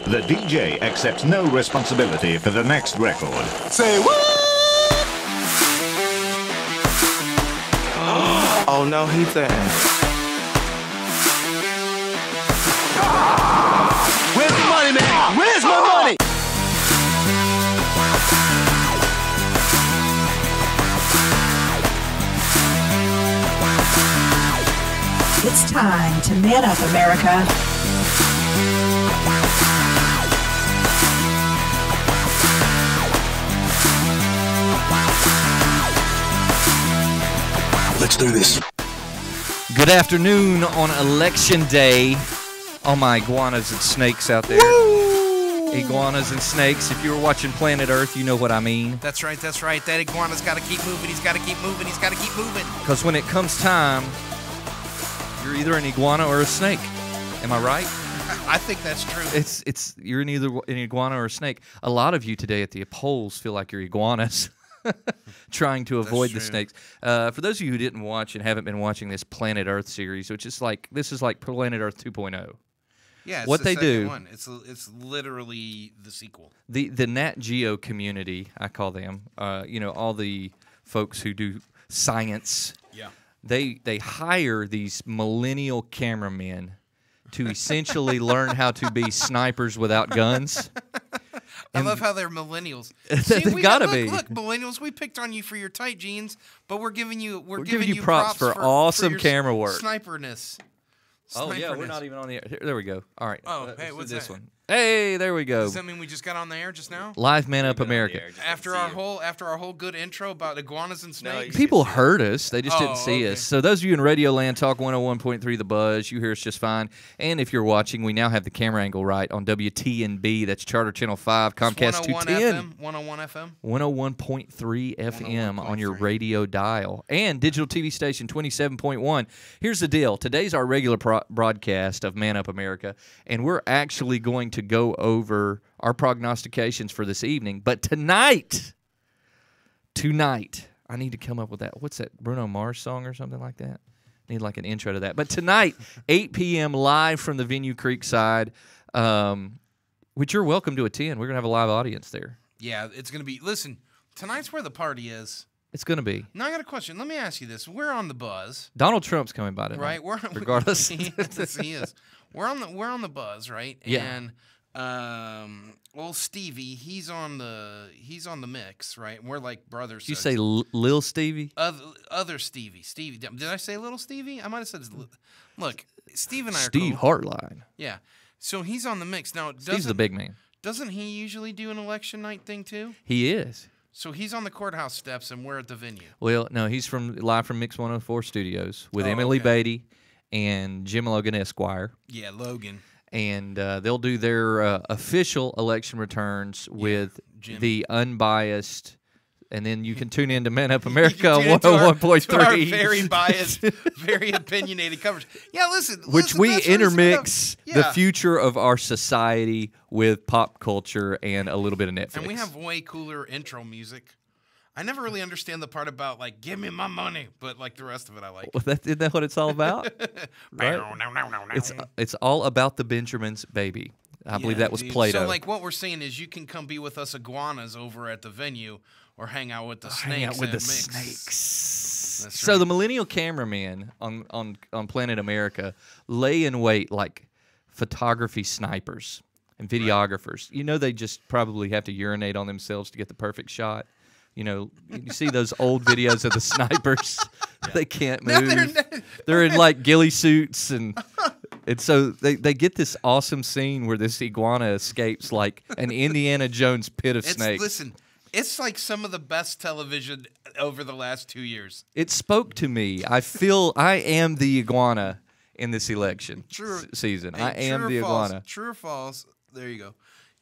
The DJ accepts no responsibility for the next record. Say what? Oh no, he didn't. Where's the money, man? Where's my money? It's time to man up, America. Let's do this. Good afternoon on Election Day. All my iguanas and snakes out there. Woo! Iguanas and snakes. If you were watching Planet Earth, you know what I mean. That's right, that's right. That iguana's got to keep moving. He's got to keep moving. He's got to keep moving. Because when it comes time, you're either an iguana or a snake. Am I right? I think that's true. You're either an iguana or a snake. A lot of you today at the polls feel like you're iguanas. Trying to avoid the snakes. For those of you who didn't watch and haven't been watching this Planet Earth series, which is like Planet Earth 2.0. Yeah, it's what they do. One. It's literally the sequel. The Nat Geo community, I call them. All the folks who do science. Yeah. They hire these millennial cameramen to essentially learn how to be snipers without guns. I love how they're millennials. They've got to be. Look, millennials, we picked on you for your tight jeans, but we're giving you props for awesome your camera work. Sniperness. Oh yeah, we're not even on the air. There we go. All right. Oh, hey, what's this that? one? Hey, there we go. Does that mean we just got on the air just now? Live Man Up America. After our whole good intro about iguanas and snakes? People heard us. They just didn't see okay. us. So those of you in Radio Land, Talk 101.3 The Buzz, you hear us just fine. And if you're watching, we now have the camera angle right on WTNB. That's Charter Channel 5, Comcast 210. 101 FM? 101.3 FM on your radio dial. And digital TV station 27.1. Here's the deal. Today's our regular broadcast of Man Up America, and we're actually going to go over our prognostications for this evening. But tonight, I need to come up with that. What's that, Bruno Mars song or something like that? Need like an intro to that. But tonight, 8 p.m. live from the Venue Creekside, which you're welcome to attend. We're going to have a live audience there. Yeah, it's going to be. Listen, tonight's where the party is. It's going to be. Now I got a question. Let me ask you this. We're on the buzz. Donald Trump's coming by tonight. Right. Regardless. Yes, he is. We're on the buzz, right? Yeah. And Stevie, he's on the mix, right? And we're like brothers. Did you say Lil Stevie? Other Stevie. Did I say Little Stevie? I might have said. Look, Steve and I are Steve cool. Hartline. Yeah. So he's on the mix now. Steve's the big man. Doesn't he usually do an election night thing too? He is. So he's on the courthouse steps, and we're at the venue. Well, no, he's live from Mix 104 Studios with Emily Beatty and Jim Logan Esquire. Yeah, Logan. And they'll do their official election returns with the unbiased. And then you can tune in to Man Up America on 101.3. Our very biased, very opinionated coverage. Yeah, listen. Which we intermix Yeah. the future of our society with pop culture and a little bit of Netflix. And we have way cooler intro music. I never really understand the part about, like, give me my money, but, like, the rest of it I like. Well, isn't that what it's all about? Right? It's all about the Benjamins, baby. I believe that was Plato. So, like, what we're saying is you can come be with us iguanas over at the venue or hang out with the snakes. Hang out with the mix. snakes. That's So right. the millennial cameraman on Planet America lay in wait like photography snipers and videographers. You know, they just probably have to urinate on themselves to get the perfect shot. You know, you see those old videos of the snipers. They can't move. They're in like ghillie suits and so they get this awesome scene where this iguana escapes like an Indiana Jones pit of snakes. Listen, it's like some of the best television over the last 2 years. It spoke to me. I feel I am the iguana in this election season. Hey, I am the iguana. True or false? There you go.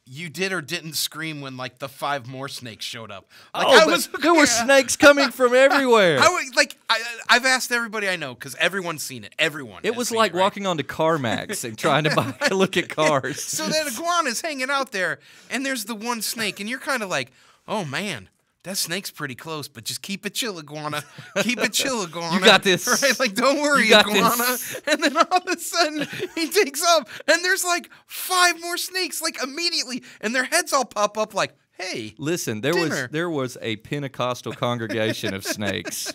You did or didn't scream when like the 5 more snakes showed up. Like, there were snakes coming from everywhere. I've asked everybody I know because everyone's seen it. Everyone. It was like walking onto CarMax and trying to look at cars. So that iguana's hanging out there, and there's the one snake, and you're kind of like, oh man, that snake's pretty close, but just keep it chill, iguana. Keep it chill, iguana. You got this. Right? Like, don't worry, You got iguana. this. And then all of a sudden, he takes off, and there's like 5 more snakes, like immediately, and their heads all pop up like, hey. Listen, Dinner. there was a Pentecostal congregation of snakes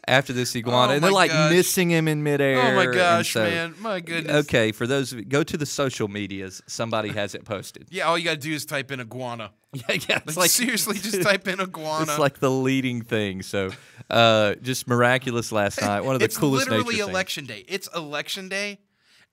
after this iguana, Oh and they're my like gosh. missing him in midair. Oh my and gosh, so- man. My goodness. Okay, for those of you, go to the social medias. Somebody has it posted. Yeah, all you got to do is type in iguana. Yeah, it's Like, seriously, just type in iguana. It's like the leading thing. So, just miraculous last night. One of the It's coolest literally nature things. election day. It's election day,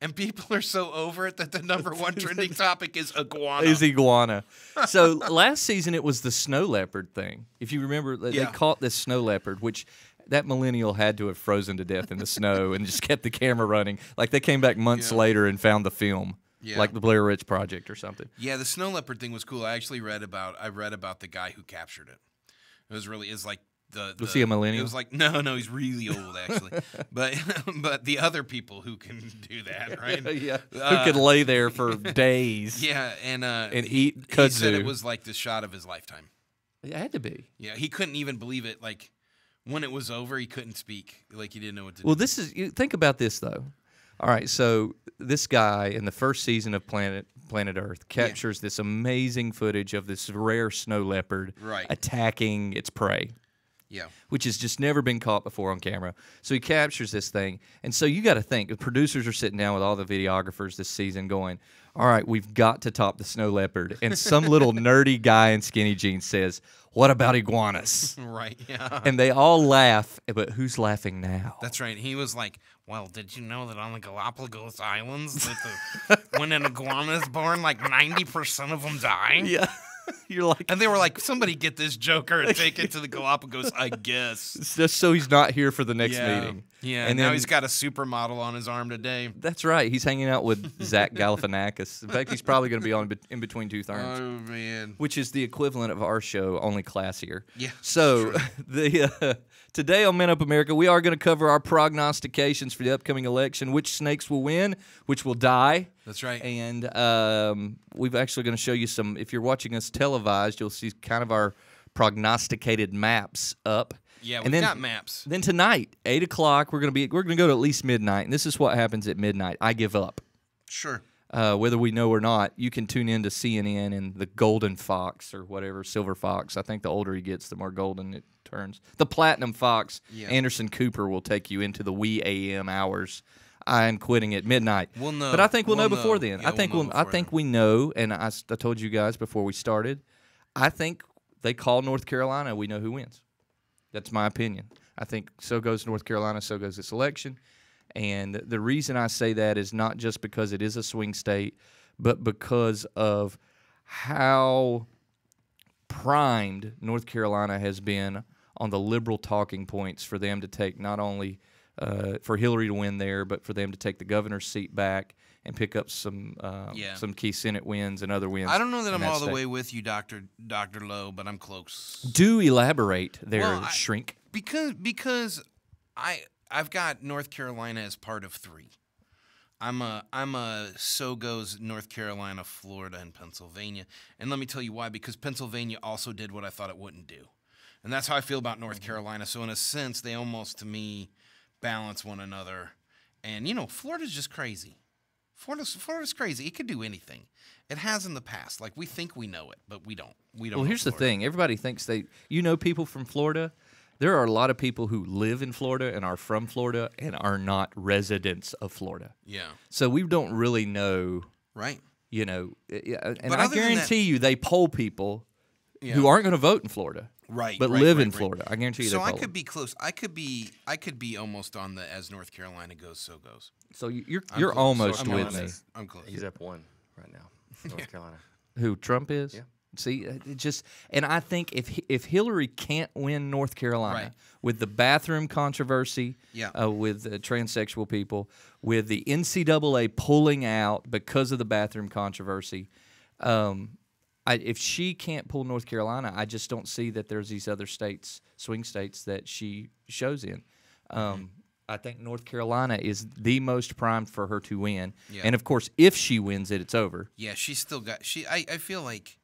and people are so over it that the #1 trending topic is iguana. Is iguana. So last season it was the snow leopard thing. If you remember, they Yeah. caught this snow leopard, which that millennial had to have frozen to death in the snow and just kept the camera running. Like they came back months Yeah. later and found the film, Yeah. like the Blair Witch Project or something. Yeah, the snow leopard thing was cool. I actually read about the guy who captured it. It was really like the Was he a millennial? It was like no, he's really old actually. but the other people who can do that, right? Yeah, who could lay there for days? Yeah, and eat he said kudzu. it was like the shot of his lifetime. It had to be. Yeah, he couldn't even believe it. Like when it was over, he couldn't speak. Like he didn't know what to do. Well, this is think about this though. All right, so this guy in the first season of Planet Earth captures this amazing footage of this rare snow leopard Right. attacking its prey, Yeah. which has just never been caught before on camera. So he captures this thing, and so you got to think the producers are sitting down with all the videographers this season, going, "All right, we've got to top the snow leopard." And some little nerdy guy in skinny jeans says, "What about iguanas?" Right. Yeah. And they all laugh, but who's laughing now? That's right. He was like, "Well, did you know that on the Galapagos Islands, that when an iguana is born, like 90% of them die?" Yeah. You're like, And they were like, "Somebody get this joker and take it to the Galapagos, I guess." it's just so he's not here for the next meeting. Yeah. And now then, he's got a supermodel on his arm today. that's right. He's hanging out with Zach Galifianakis. In fact, he's probably going to be on in between two terms, Oh man. which is the equivalent of our show, only classier. Yeah, So today on Men Up America, we are going to cover our prognostications for the upcoming election, which snakes will win, which will die. That's right. And we've actually going to show you some. If you're watching us televised, you'll see kind of our prognosticated maps up. Yeah, And we've then- got maps. Then tonight, 8 o'clock, we're gonna go to at least midnight, and this is what happens at midnight. I give up. Sure. Whether we know or not, you can tune in to CNN and the Golden Fox or whatever, Silver Fox. I think the older he gets, the more golden it turns. The Platinum Fox, Yeah. Anderson Cooper will take you into the wee AM hours. I'm quitting at midnight. We'll know. But I think we'll know We'll before know. then. Yeah, I think we'll know I before think then. we know, and I told you guys before we started. I think they call North Carolina. We know who wins. That's my opinion. I think so goes North Carolina, so goes this election. And the reason I say that is not just because it is a swing state, but because of how primed North Carolina has been on the liberal talking points for them to take not only for Hillary to win there, but for them to take the governor's seat back and pick up some key Senate wins and other wins. I don't know that in I'm all state. the way with you, Dr. Lowe, but I'm close. Do elaborate there, Well, shrink. Because I've got North Carolina as part of 3. I'm a so goes North Carolina, Florida, and Pennsylvania. And let me tell you why. Because Pennsylvania also did what I thought it wouldn't do. And that's how I feel about North Carolina. So in a sense, they almost, to me, balance one another. And, Florida's just crazy. Florida's crazy. It could do anything. It has in the past. Like, we think we know it, but we don't. We don't Well, know here's the Florida. thing. Everybody thinks people from Florida. There are a lot of people who live in Florida and are from Florida and are not residents of Florida. Yeah. So we don't really know, Right. and But I other than guarantee you they poll people Yeah. who aren't going to vote in Florida, Right. but right, live right, in right. Florida. I guarantee you So they I poll could them. be close. I could be almost on the as North Carolina goes, so goes. So you're I'm you're close. almost I'm with close. me. I'm close. He's up 1 right now, North Carolina. Who Trump is? Yeah. See, it just and I think if Hillary can't win North Carolina Right. with the bathroom controversy, Yeah. with transsexual people, with the NCAA pulling out because of the bathroom controversy, if she can't pull North Carolina, I just don't see that there's these other states, swing states, that she shows in. I think North Carolina is the most primed for her to win, Yeah. and of course, if she wins it, it's over. Yeah, she's still got. I feel like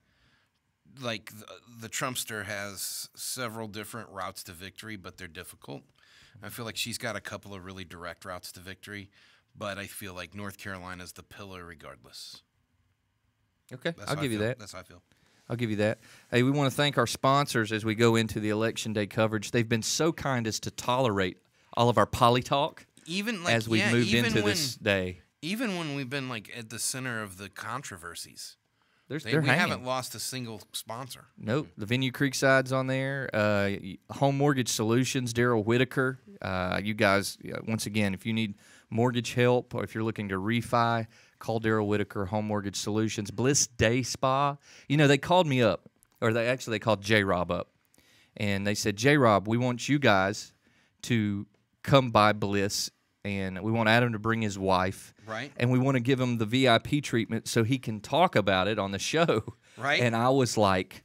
like the Trumpster has several different routes to victory, but they're difficult. I feel like she's got a couple of really direct routes to victory, but I feel like North Carolina is the pillar regardless. Okay, That's I'll how I give you feel. that. That's how I feel. I'll give you that. Hey, we want to thank our sponsors as we go into the Election Day coverage. They've been so kind as to tolerate all of our poly talk Even like as we've moved even into when, this day. even when we've been like at the center of the controversies, They're we hanging. haven't lost a single sponsor. Nope. The Venue Creekside's on there. Home Mortgage Solutions, Daryl Whitaker. You guys, once again, if you need mortgage help or if you're looking to refi, call Daryl Whitaker, Home Mortgage Solutions. Bliss Day Spa. You know, they called me up, or they called J-Rob up. And they said, J-Rob, we want you guys to come by Bliss, and we want Adam to bring his wife. Right. And we want to give him the VIP treatment so he can talk about it on the show. Right. And I was like,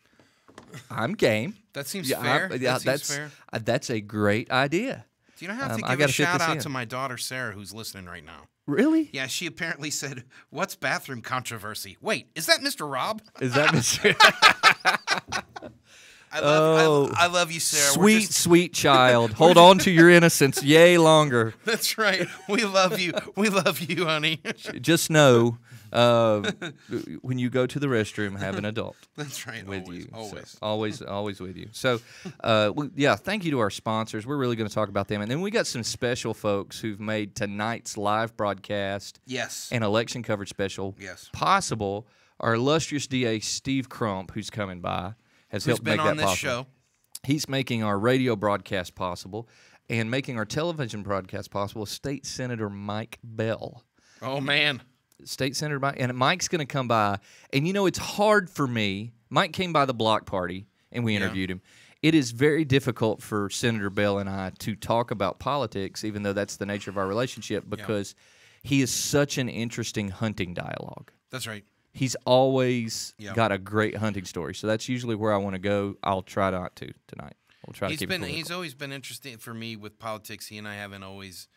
I'm game. That seems fair. That seems fair. That's a great idea. Do you know how to I give gotta a fit shout this out in. to my daughter Sarah, who's listening right now? Really? Yeah, she apparently said, "What's bathroom controversy?" Wait, is that Mr. Rob? Is that Mr. I love you, Sarah. We're Sweet, sweet child. Hold on to your innocence. Yay, longer. That's right. We love you. We love you, honey. Just know when you go to the restroom, have an adult That's right. with Always, you. always. So, always with you. So, yeah, thank you to our sponsors. We're really going to talk about them. And then we got some special folks who've made tonight's live broadcast Yes. and election coverage special Yes. possible. Our illustrious DA, Steve Crump, who's coming by, has Who's helped been make on that this possible. show? He's making our radio broadcast possible and making our television broadcast possible. State Senator Mike Bell. Oh man. State Senator Mike. And Mike's going to come by. And, you know, it's hard for me. Mike came by the block party, and we interviewed him. It is very difficult for Senator Bell and I to talk about politics, even though that's the nature of our relationship, because he is such an interesting hunting dialogue. That's right. He's always Yeah. got a great hunting story. So that's usually where I want to go. I'll try not to tonight. We'll try to keep it political. He's always been interesting for me with politics. He and I haven't always,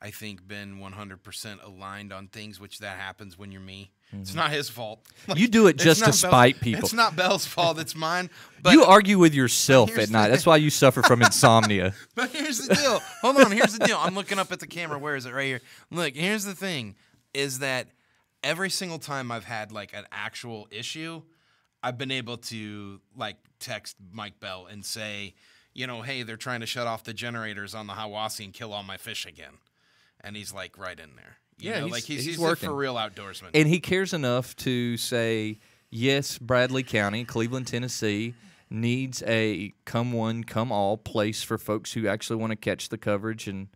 I think, been 100% aligned on things, which that happens when you're me. It's not his fault. You do it It's just not to Bell's- spite people. It's not Bell's fault. It's mine. But You argue with yourself here's at night. the- That's why you suffer from insomnia. But here's the deal. Hold on. Here's the deal. I'm looking up at the camera. Where is it? Right here. Look, here's the thing is that every single time I've had like an actual issue, I've been able to like text Mike Bell and say, you know, hey, they're trying to shut off the generators on the Hiwassee and kill all my fish again. And he's like right in there. You Yeah, know, he's- like he's he's working. a for real outdoorsman. And he cares enough to say, yes, Bradley County, Cleveland, Tennessee, needs a come one, come all place for folks who actually want to catch the coverage and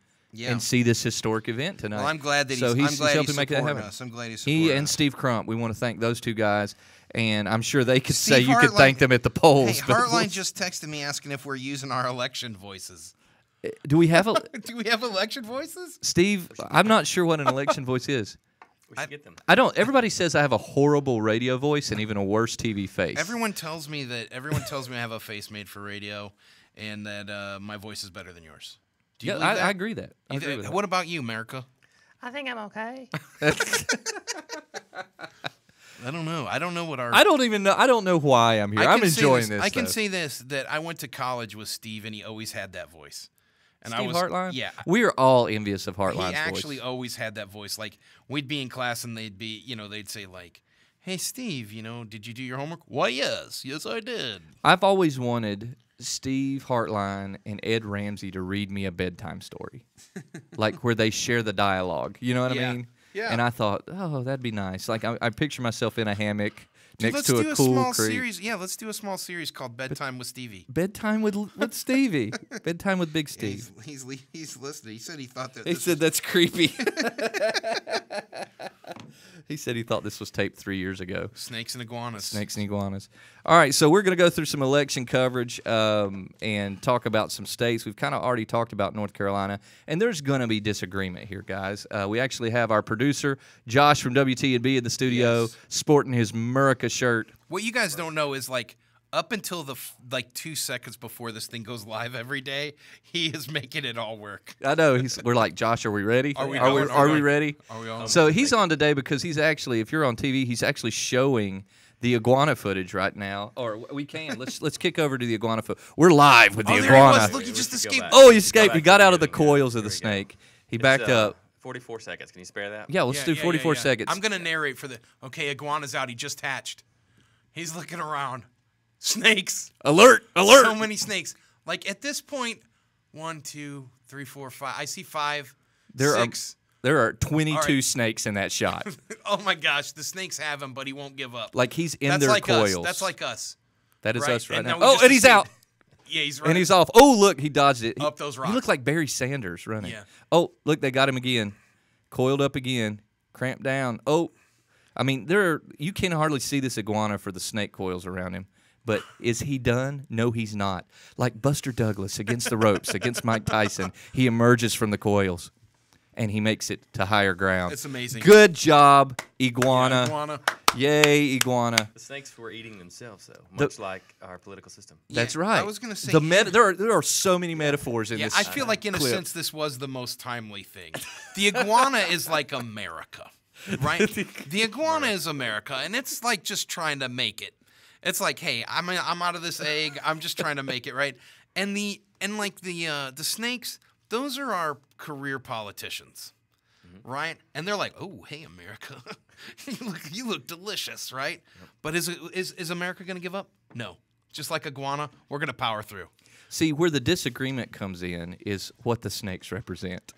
see this historic event tonight. Well, I'm glad that so he's glad helping make that supporting happen. us. I'm glad he's He supporting and us. Steve Crump, we want to thank those two guys, and I'm sure they could Steve say you could Hartline- thank them at the polls. Hey, but Heartline just texted me asking if we're using our election voices. do we have a Do we have election voices? Steve? I'm not sure what an election voice is. We should get them. I don't. Everybody says I have a horrible radio voice and even a worse TV face. Everyone tells me I have a face made for radio, and that my voice is better than yours. Do you Yeah, believe that? I agree that. I agree with that. What about you, America? I think I'm okay. I don't know. I don't know what our. I don't even know. I don't know why I'm here. I I'm can say enjoying this. I can though. say this that I went to college with Steve, and he always had that voice. And Steve I was Hartline. Yeah. we are all envious of He Hartline's actually voice. always had that voice. Like we'd be in class, and they'd be, they'd say like, "Hey, Steve, did you do your homework?" Why, yes, I did. I've always wanted Steve Hartline and Ed Ramsey to read me a bedtime story, like where they share the dialogue. You know what Yeah. I mean? Yeah. And I thought, oh, that'd be nice. Like I picture myself in a hammock Dude, next let's to do a a cool small creek. series. Yeah, let's do a small series called Bedtime with Stevie. Bedtime with Stevie. Bedtime with Big Steve. He's listening. He said he thought that. He said that's creepy. He said he thought this was taped 3 years ago. Snakes and iguanas. Snakes and iguanas. All right, so we're going to go through some election coverage and talk about some states. We've kind of already talked about North Carolina, and there's going to be disagreement here, guys. We actually have our producer, Josh from WT&B, in the studio, Yes. sporting his Murica shirt. What you guys don't know is like up until the 2 seconds before this thing goes live every day, he is making it all work. I know. We're like, Josh, are we ready? Are we are going? are we ready? Are we on? So he's on today because he's actually, if you're on TV, he's actually showing the iguana footage right now, or we can. Let's kick over to the iguana footage. We're live with the there he iguana. was. Look, he just escaped. Oh, he escaped. He back got to out the of the beginning. coils of the Here we go. snake. He backed up. 44 seconds. Can you spare that? Yeah, let's do 44 seconds. I'm going to narrate for the. Okay, iguana's out. He just hatched. He's looking around. Snakes. Alert! Alert! So many snakes. Like at this point, 1, 2, 3, 4, 5. I see 5, There 6. There are 22 All right. snakes in that shot. Oh my gosh, the snakes have him, but he won't give up. Like he's in That's their like coils. us. That's like us. That is right? us right And now. now we Oh, just and he's escaped. out. Yeah, he's running. And he's off. Oh, look, he dodged it. Up those He rocks. looked like Barry Sanders running. Yeah. Oh, look, they got him again. Coiled up again. Cramped down. Oh, I mean, you can hardly see this iguana for the snake coils around him. But is he done? No, he's not. Like Buster Douglas against the ropes, against Mike Tyson, he emerges from the coils, and he makes it to higher ground. It's amazing. Good job, iguana. Yeah, iguana. Yay, iguana. The snakes were eating themselves, though, much like our political system. That's Yeah, right. I was gonna say there are so many metaphors in Yeah, this. I feel like in a clip. sense this was the most timely thing. The iguana is like America, right? The iguana is America, and it's like just trying to make it. It's like, hey, I'm out of this egg. I'm just trying to make it, right? And the snakes, those are our career politicians, right? And they're like, oh, hey, America, you look delicious, right? But is America going to give up? No. Just like iguana, we're going to power through. See, where the disagreement comes in is what the snakes represent.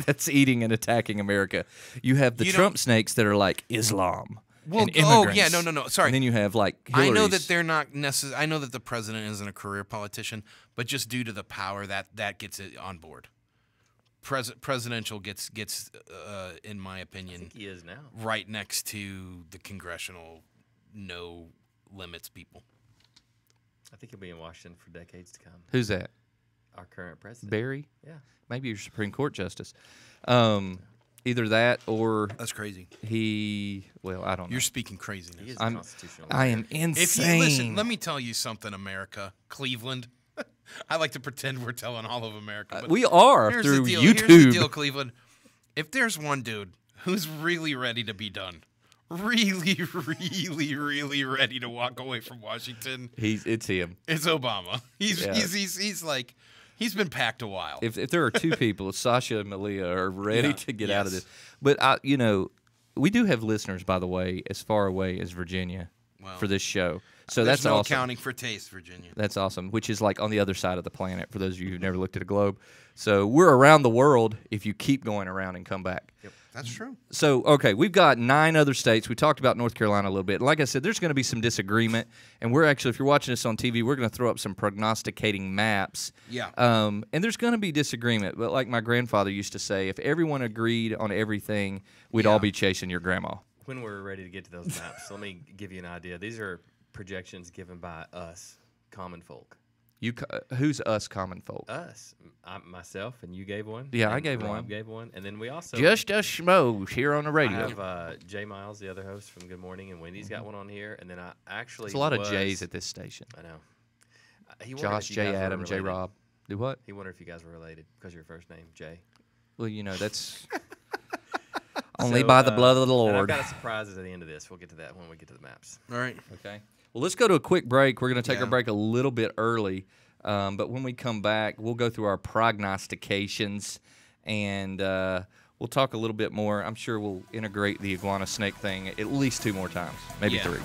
That's eating and attacking America. You have the You Trump snakes that are like Islam. Well, and oh immigrants. yeah, no. Sorry. And then you have like I know that Hillary's. they're not necessarily. I know that the president isn't a career politician, but just due to the power that gets it on board. Presidential gets in my I opinion, think he is now. right next to the congressional no limits people. I think he'll be in Washington for decades to come. Who's that? Our current president. Barry? Yeah. Maybe your Supreme Court justice. Either that or That's crazy. well, I don't know. You're speaking craziness. He is I'm- a constitutional. I am If you insane. listen, let me tell you something, America, Cleveland. I like to pretend we're telling all of America. But we are here's through the deal. YouTube. Here's the deal, Cleveland. If there's one dude who's really ready to be done, really, really, really ready to walk away from Washington, It's him. it's Obama. Yeah. He's like he's been packed a while. If there are two people, Sasha and Malia are ready Yeah, to get out of yes. this. But we do have listeners, by the way, as far away as Virginia Well, for this show. So There's that's no awesome. accounting for taste, Virginia. That's awesome, which is like on the other side of the planet for those of you who've never looked at a globe. So we're around the world if you keep going around and come back. That's true. So, okay, we've got 9 other states. We talked about North Carolina a little bit. Like I said, there's going to be some disagreement. And we're actually, if you're watching this on TV, we're going to throw up some prognosticating maps. Yeah. And there's going to be disagreement. But like my grandfather used to say, if everyone agreed on everything, we'd all be chasing your grandma. When we're ready to get to those maps, let me give you an idea. These are projections given by us, common folk. Who's us common folk? Us, myself, and you gave one. Yeah, I and gave Rob one. Gave one, and then we also Just us schmoes here on the I radio. have Jay Miles, the other host from Good Morning, and Wendy's got one on here, and then I actually There's a lot of J's at this station. I know. He wondered Josh, if you Jay, guys were Adam, Jay, related. Rob. Do what? He wondered if you guys were related because your first name Jay. Well, that's only So, by the blood of the and I've Lord. got a surprise at the end of this. We'll get to that when we get to the maps. All right. Okay. Well, let's go to a quick break. We're going to take Yeah. our break a little bit early, but when we come back, we'll go through our prognostications, and we'll talk a little bit more. I'm sure we'll integrate the iguana snake thing at least 2 more times, maybe Yeah. 3.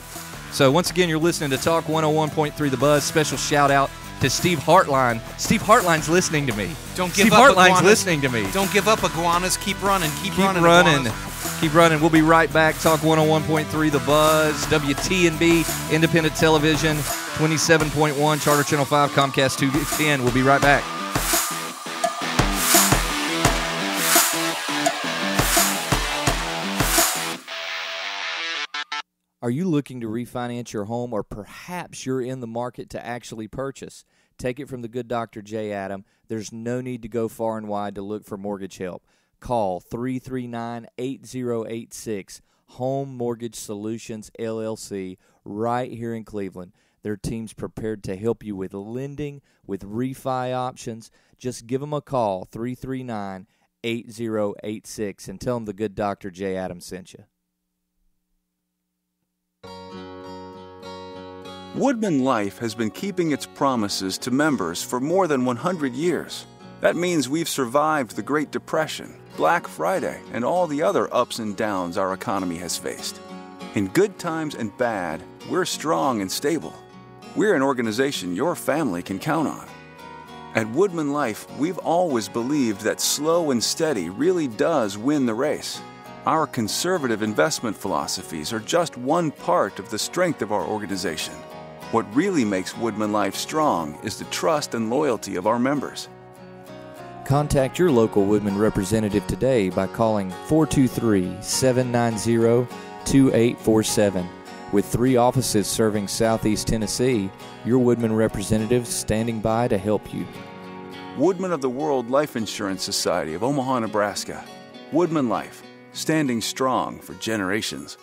So once again, you're listening to Talk 101.3 The Buzz. Special shout out to Steve Hartline. Steve Hartline's listening to me. Don't give Steve up, Hartline's iguanas. listening to me. Don't give up, iguanas. Keep running. Keep running. running. Iguanas. Keep running. We'll be right back. Talk 101.3 The Buzz, WTNB, Independent Television, 27.1, Charter Channel 5, Comcast 210. We'll be right back. Are you looking to refinance your home, or perhaps you're in the market to actually purchase? Take it from the good Dr. J. Adam. There's no need to go far and wide to look for mortgage help. Call 339-8086, Home Mortgage Solutions, LLC, right here in Cleveland. Their team's prepared to help you with lending, with refi options. Just give them a call, 339-8086, and tell them the good Dr. J. Adam sent you. Woodman Life has been keeping its promises to members for more than 100 years. That means we've survived the Great Depression, Black Friday, and all the other ups and downs our economy has faced. In good times and bad, we're strong and stable. We're an organization your family can count on. At Woodman Life, we've always believed that slow and steady really does win the race. Our conservative investment philosophies are just one part of the strength of our organization. What really makes Woodman Life strong is the trust and loyalty of our members. Contact your local Woodman representative today by calling 423-790-2847. With 3 offices serving Southeast Tennessee, your Woodman representative standing by to help you. Woodman of the World Life Insurance Society of Omaha, Nebraska. Woodman Life, standing strong for generations.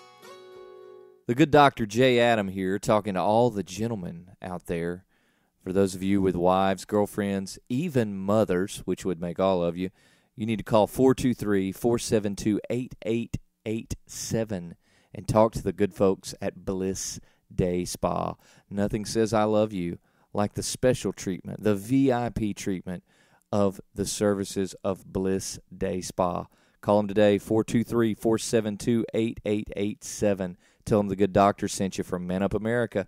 The good Dr. J. Adam here, talking to all the gentlemen out there. For those of you with wives, girlfriends, even mothers, which would make all of you, you need to call 423-472-8887 and talk to the good folks at Bliss Day Spa. Nothing says I love you like the special treatment, the VIP treatment of the services of Bliss Day Spa. Call them today, 423-472-8887. Tell them the good doctor sent you from Man Up America.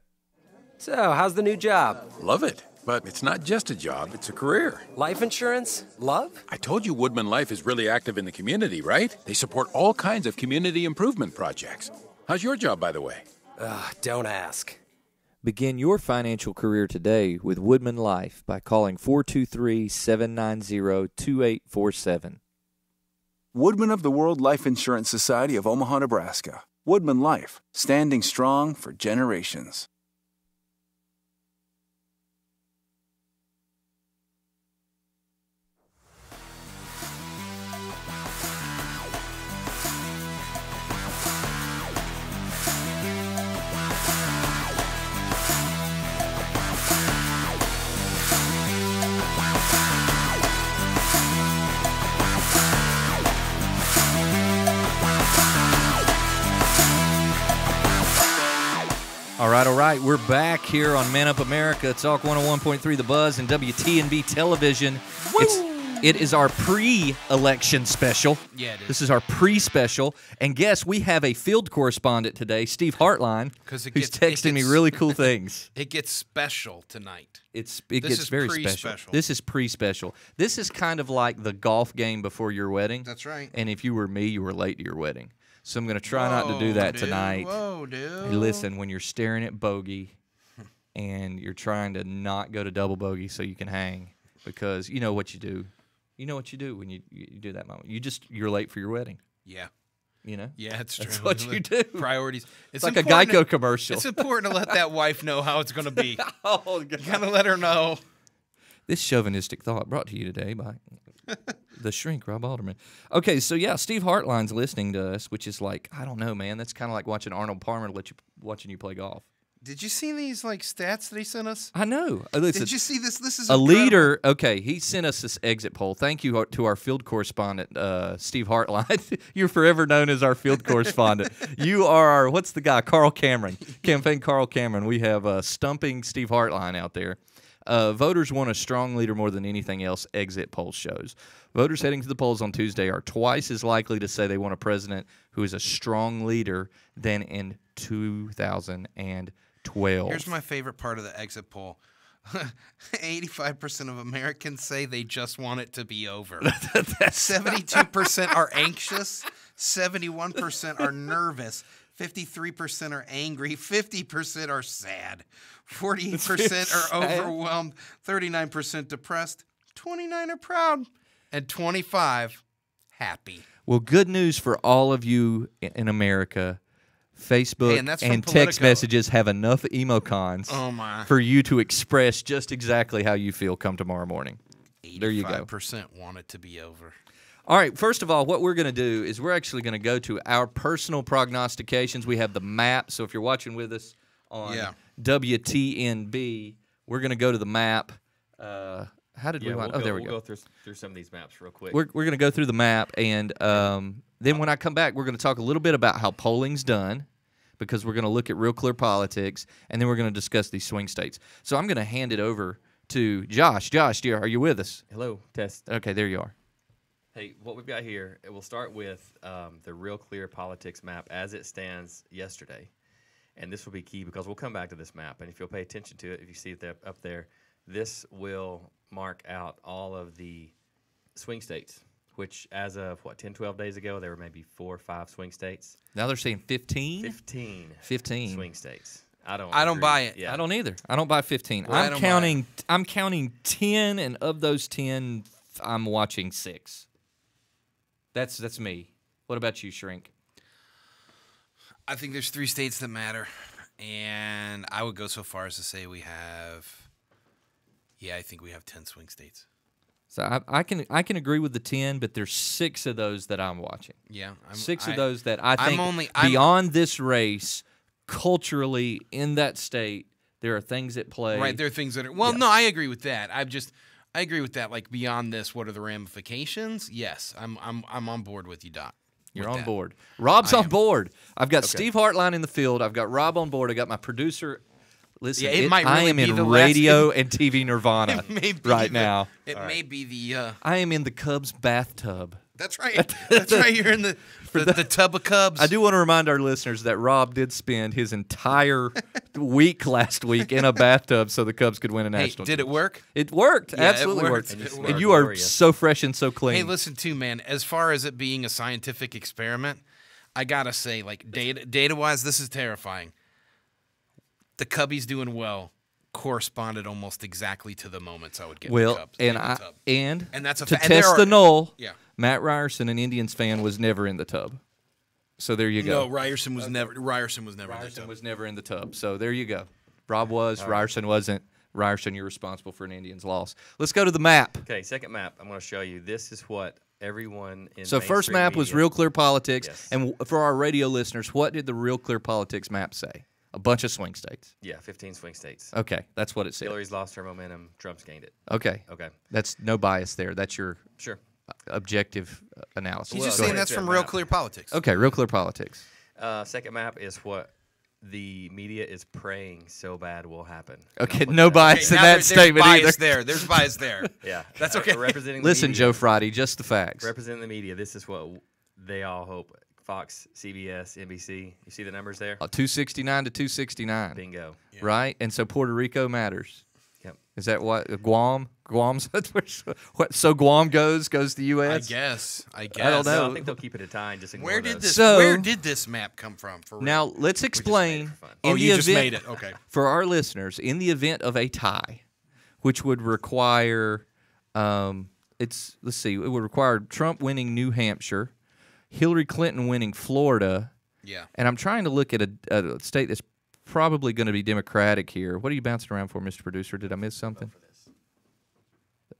So, how's the new job? Love it. But it's not just a job, it's a career. Life insurance? Love? I told you Woodman Life is really active in the community, right? They support all kinds of community improvement projects. How's your job, by the way? Don't ask. Begin your financial career today with Woodman Life by calling 423-790-2847. Woodman of the World Life Insurance Society of Omaha, Nebraska. Woodman Life, standing strong for generations. All right. We're back here on Man Up America, Talk 101.3 The Buzz, and WTNB Television. It is our pre-election special. Yeah, it is. This is our pre-special. And guess we have a field correspondent today, Steve Hartline, 'Cause who's texting me really cool things. It gets special tonight. It This gets is very pre-special. This is pre-special. This is kind of like the golf game before your wedding. That's right. And if you were me, you were late to your wedding. So I'm going to try not to do that tonight. Whoa, dude. Hey, listen, when you're staring at bogey and you're trying to not go to double bogey so you can hang, because you know what you do. You know what you do when you do that moment. You're late for your wedding. Yeah. You know? Yeah, it's true. That's what you do. Priorities. It's like a Geico commercial. It's important to let that wife know how it's going to be. Oh, You got to let her know. This chauvinistic thought brought to you today by the shrink, Rob Alderman. Okay, so yeah, Steve Hartline's listening to us, which is like, I don't know, man. That's kind of like watching Arnold Palmer watching you play golf. Did you see these stats that he sent us? I know. Listen, Did you see this? This is a incredible. leader. Okay, he sent us this exit poll. Thank you to our field correspondent, Steve Hartline. You're forever known as our field correspondent. You are our, what's the guy? Carl Cameron. Campaign Carl Cameron. We have stumping Steve Hartline out there. Voters want a strong leader more than anything else, exit poll shows. Voters heading to the polls on Tuesday are twice as likely to say they want a president who is a strong leader than in 2012. Here's my favorite part of the exit poll. 85% of Americans say they just want it to be over. 72% are anxious. 71% are nervous. 53% are angry. 50% are sad. 48% are overwhelmed. 39% depressed. 29 are proud. And 25 happy. Well, good news for all of you in America. Facebook and that's from and text Politico. messages have enough emojis for you to express just exactly how you feel come tomorrow morning. There you go. 85% want it to be over. All right, first of all, what we're going to do is we're actually going to go to our personal prognostications. We have the map, so if you're watching with us on WTNB, we're going to go to the map. How did we want? There we We'll go through some of these maps real quick. We're going to go through the map, and then when I come back, we're going to talk a little bit about how polling's done, because we're going to look at Real Clear Politics, and then we're going to discuss these swing states. So I'm going to hand it over to Josh. Josh, are you with us? Hello, test. Okay, there you are. Hey, what we've got here, we'll start with the Real Clear Politics map as it stands yesterday. And this will be key because we'll come back to this map. And if you'll pay attention to it, if you see it up there, this will mark out all of the swing states, which as of, 10, 12 days ago, there were maybe 4 or 5 swing states. Now they're saying 15? 15 swing states. I don't agree. buy it. Yeah. I don't either. I don't buy 15. Well, I'm counting 10, and of those 10, I'm watching 6. That's me. What about you, Shrink? I think there's 3 states that matter, and I would go so far as to say we have. Yeah, I think we have 10 swing states. So I can agree with the 10, but there's 6 of those that I'm watching. Yeah, 6 of those that I think I'm beyond this race, culturally in that state, there are things at play. Right, there are things that are. Well, no, I agree with that. I agree with that. Like beyond this, what are the ramifications? Yes, I'm on board with you, Doc. You're on board. Rob's on board. I've got Steve Hartline in the field. I've got Rob on board. I got my producer. Listen, I am in radio and TV nirvana right now. It may be the. I am in the Cubs bathtub. That's right. That's right. You're in the tub of Cubs. I do want to remind our listeners that Rob did spend his entire week last week in a bathtub so the Cubs could win a national. Did it work? It worked. Yeah, Absolutely it worked. worked. And you are so fresh and so clean. Hey, listen, too, man. As far as it being a scientific experiment, I gotta say, like data-wise, this is terrifying. The Cubbies doing well corresponded almost exactly to the moments I would get. Well, the Cubs and that's a to and test the null. Yeah. Matt Ryerson, an Indians fan, was never in the tub. So there you go. No, Ryerson was never. Ryerson was never. Ryerson was never in the tub. So there you go. Rob was. Ryerson wasn't. Ryerson, you're responsible for an Indians loss. Let's go to the map. Okay, second map. I'm going to show you. This is what everyone in. So first map was media, Real Clear Politics, Yes. and for our radio listeners, what did the Real Clear Politics map say? A bunch of swing states. Yeah, 15 swing states. Okay, that's what it said. Hillary's lost her momentum. Trump's gained it. Okay. Okay. That's no bias there. That's your Sure. objective analysis. He's just Go saying ahead. that's from Real Clear Politics. Okay, Real Clear Politics. Second map is what the media is praying so bad will happen. Okay, no bias in now that there's statement bias either. there. There's bias there. Yeah. That's okay. Representing the Listen, media, Joe Friday, just the facts. representing the media, this is what they all hope. Fox, CBS, NBC. You see the numbers there? 269 to 269. Bingo. Right? And so Puerto Rico matters. Yep. Is that what? Guam? Guam's what? So Guam goes the U.S.? I guess. I don't No, know. I think they'll keep it a tie and just ignore Where did those. this? So- where did this map come from? For real? Now, let's explain. for fun. in Oh, the you just event- made it. Okay. For our listeners, in the event of a tie, which would require, let's see, it would require Trump winning New Hampshire, Hillary Clinton winning Florida, Yeah. and I'm trying to look at a state that's probably going to be Democratic here. What are you bouncing around for, Mr. Producer? Did I miss something?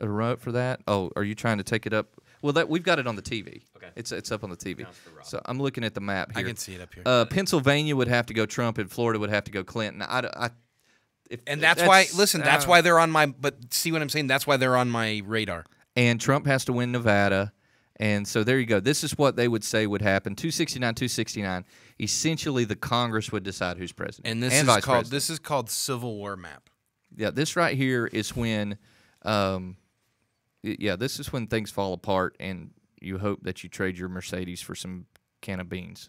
A remote for that? Oh, are you trying to take it up? Well, that we've got it on the TV. Okay. It's up on the TV. Counts for Rob. So I'm looking at the map here. I can see it up here. Pennsylvania would have to go Trump, and Florida would have to go Clinton. And that's why. Listen, that's why they're on my. But see what I'm saying? That's why they're on my radar. And Trump has to win Nevada. And so there you go. This is what they would say would happen. 269. Essentially, the Congress would decide who's president. And this and is vice called. president. This is called Civil War map. Yeah, this right here is when, this is when things fall apart, and you hope that you trade your Mercedes for some can of beans.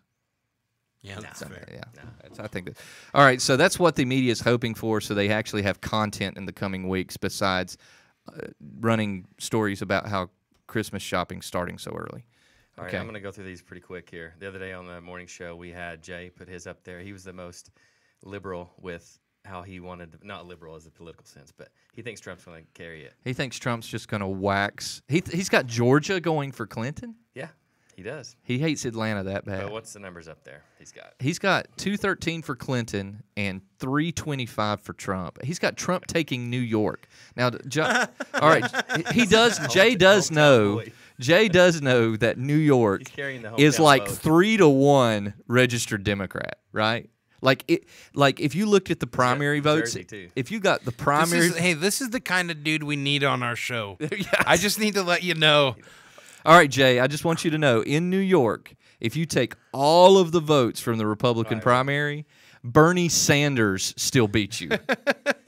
Yeah, that's fair. Yeah, I think that. All right, so that's what the media is hoping for. So they actually have content in the coming weeks besides running stories about how Christmas shopping's starting so early. All right, Okay. I'm going to go through these pretty quick here. The other day on the morning show, we had Jay put his up there. He was the most liberal with how he wanted to, not liberal as a political sense, but he thinks Trump's going to carry it. He thinks Trump's just going to wax. He's got Georgia going for Clinton. Yeah, he does. He hates Atlanta that bad. But what's the numbers up there he's got? He's got 213 for Clinton and 325 for Trump. He's got Trump taking New York. Now, all right, he does. Jay does know. boy. Jay does know that New York He's carrying the is hometown like vote. 3-1 registered Democrat, right? Like if you looked at the primary votes, Jersey, too. if you got the primary, This is the kind of dude we need on our show. I just need to let you know. all right, Jay, I just want you to know in New York, if you take all of the votes from the Republican primary, Bernie Sanders still beats you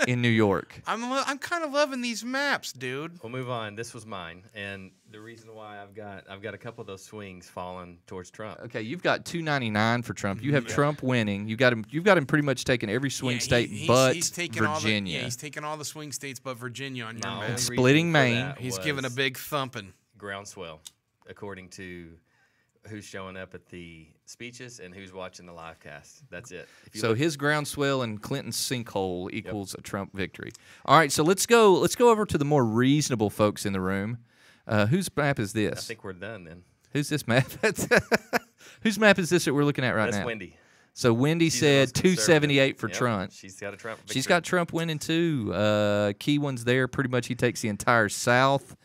in New York. I'm kind of loving these maps, dude. We'll move on. This was mine, and the reason why I've got a couple of those swings falling towards Trump. Okay, you've got 299 for Trump. You have Trump winning. You've got him pretty much taking every swing state but he's taking Virginia. He's taking all the swing states but Virginia on your My map. only Splitting reason for Maine. that He's was giving a big thumping. groundswell, according to who's showing up at the speeches and who's watching the live cast. That's it. If you So look- his groundswell and Clinton's sinkhole equals a Trump victory. All right, so let's go over to the more reasonable folks in the room. Whose map is I this? think we're done then. Who's this map? Whose map is this that we're looking at right That's now? Wendy. So Wendy She's the said most conservative. 278 for Yep, Trump. She's got a Trump victory. She's got Trump winning too. Key ones there. Pretty much he takes the entire South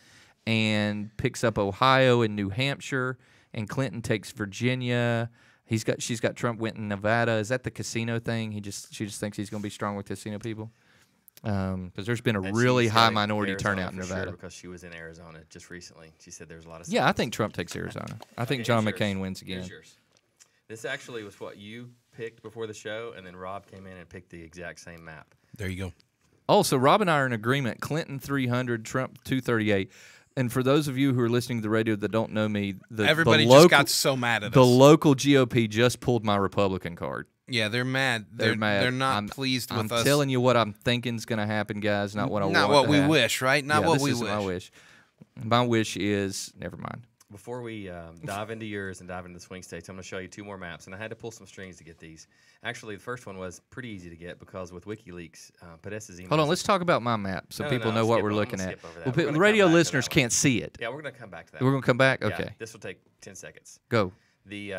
and picks up Ohio and New Hampshire. And Clinton takes Virginia. She's got Trump winning Nevada. Is that the casino thing? She just thinks he's going to be strong with casino people. Because there's been a And really she's high got minority Arizona turnout in for sure Nevada. because she was in Arizona just recently. She said there's a lot of. Yeah, I signs. think Trump takes Arizona. I think Okay, John here's McCain yours. wins again. Here's yours. This actually was what you picked before the show, and then Rob came in and picked the exact same map. There you go. Oh, so Rob and I are in agreement. Clinton 300, Trump 238. And for those of you who are listening to the radio that don't know me, Everybody the just local, got so mad at the us. local GOP just pulled my Republican card. Yeah, they're mad. They're mad. They're not I'm- pleased with I'm us. telling you what I'm thinking is going to happen, guys. Not what I want. Not what to we happen. wish, right? Not Yeah, what this we isn't wish. My wish. My wish is never mind. Before we dive into yours and dive into the swing states, I'm going to show you two more maps, and I had to pull some strings to get these. Actually, the first one was pretty easy to get because with WikiLeaks, Podesta's email. Hold on, let's talk about my map so No, people no, know what skip we're on- I'm looking gonna at. skip over that. Well, We're gonna the radio come back to listeners that one. can't see it. Yeah, we're going to come back to that. We're going to come back? Yeah, Okay. this will take 10 seconds. Go. The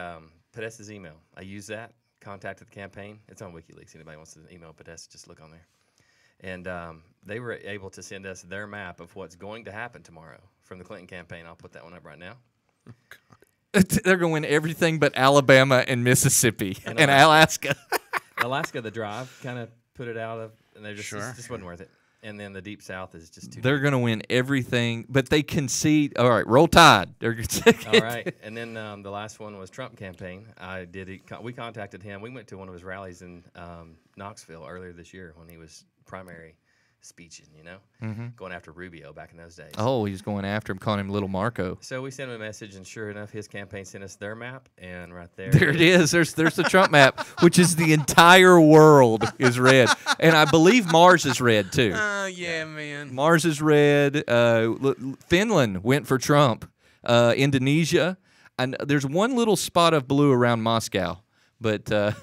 Podesta's email. I use that. Contacted the campaign. It's on WikiLeaks. Anybody wants to email Podesta, just look on there. And they were able to send us their map of what's going to happen tomorrow from the Clinton campaign. I'll put that one up right now. They're going to win everything but Alabama and Mississippi and Alaska. Alaska. Alaska, the drive kind of put it out of, and they just Sure. just wasn't worth it. And then the deep south is just too. They're going to win everything, but they concede. All right, roll tide. They're All right, and then the last one was Trump campaign. We contacted him. We went to one of his rallies in Knoxville earlier this year when he was primary speeching. Going after Rubio back in those days. Oh, he's going after him, calling him Little Marco. So we sent him a message, and sure enough, his campaign sent us their map, and right there. There it is. There's the Trump map, which is the entire world is red, and I believe Mars is red too. Yeah, man. Mars is red. Finland went for Trump. Indonesia, and there's one little spot of blue around Moscow, but I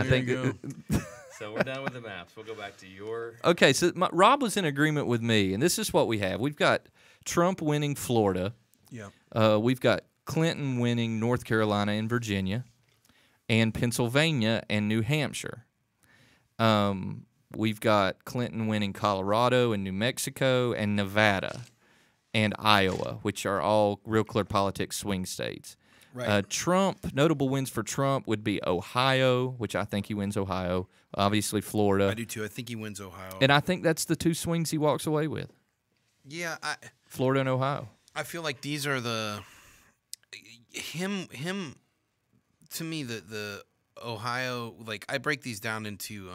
think. So we're done with the maps. We'll go back to your. Okay, so Rob was in agreement with me, and this is what we have. We've got Trump winning Florida. Yeah. We've got Clinton winning North Carolina and Virginia, and Pennsylvania and New Hampshire. We've got Clinton winning Colorado and New Mexico and Nevada and Iowa, which are all real clear politics swing states. Right. Trump, notable wins for Trump would be Ohio, which I think he wins Ohio. Obviously, Florida. I do too. I think he wins Ohio. And I think that's the two swings he walks away with. Yeah, Florida and Ohio. I feel like these are him to me the Ohio, like I break these down into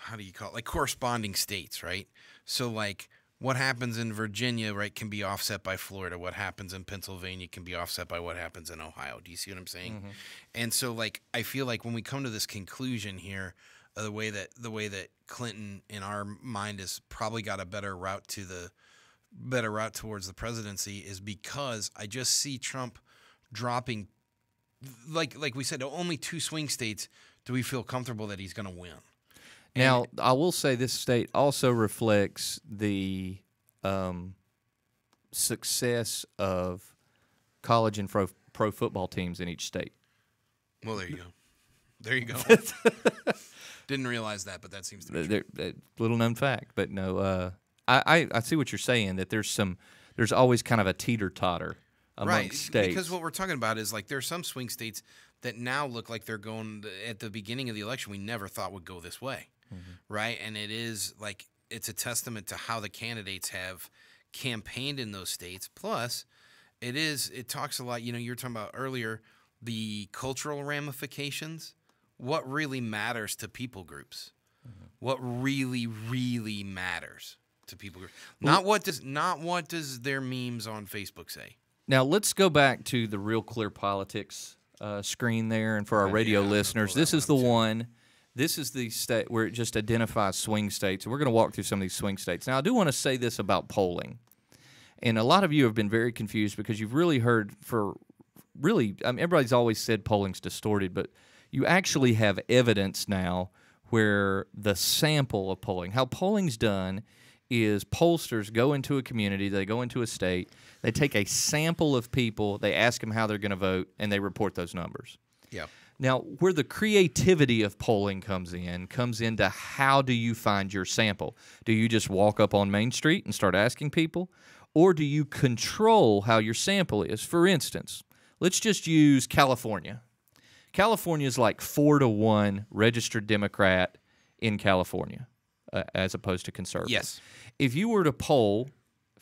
how do you call it? Like corresponding states, right? So like what happens in Virginia, right, can be offset by Florida. What happens in Pennsylvania can be offset by what happens in Ohio. Do you see what I'm saying? Mm-hmm. And so like I feel like when we come to this conclusion here, the way that Clinton in our mind has probably got a better route towards the presidency is because I just see Trump dropping, like we said, only two swing states do we feel comfortable that he's going to win. Now, I will say this state also reflects the success of college and pro football teams in each state. Well, there you go. There you go. Didn't realize that, but that seems to be true. Little known fact, but no, I see what you're saying. That there's always kind of a teeter totter amongst states. Because what we're talking about is like there are some swing states that now look like they're going at the beginning of the election. We never thought would go this way, right? And it is like it's a testament to how the candidates have campaigned in those states. Plus, it talks a lot. You were talking about earlier the cultural ramifications. What really matters to people groups? What really, really matters to people groups? Not what does their memes on Facebook say. Now let's go back to the Real Clear Politics screen there, and for our radio listeners, this is the one. This is the state where it just identifies swing states. We're going to walk through some of these swing states. Now, I do want to say this about polling, and a lot of you have been very confused because you've really heard everybody's always said polling's distorted, but you actually have evidence now where the sample of polling, how polling's done is pollsters go into a community, they go into a state, they take a sample of people, they ask them how they're going to vote, and they report those numbers. Yeah. Now, where the creativity of polling comes into how do you find your sample? Do you just walk up on Main Street and start asking people? Or do you control how your sample is? For instance, let's just use California. California is like 4-1 registered Democrat in California as opposed to conservative. Yes. If you were to poll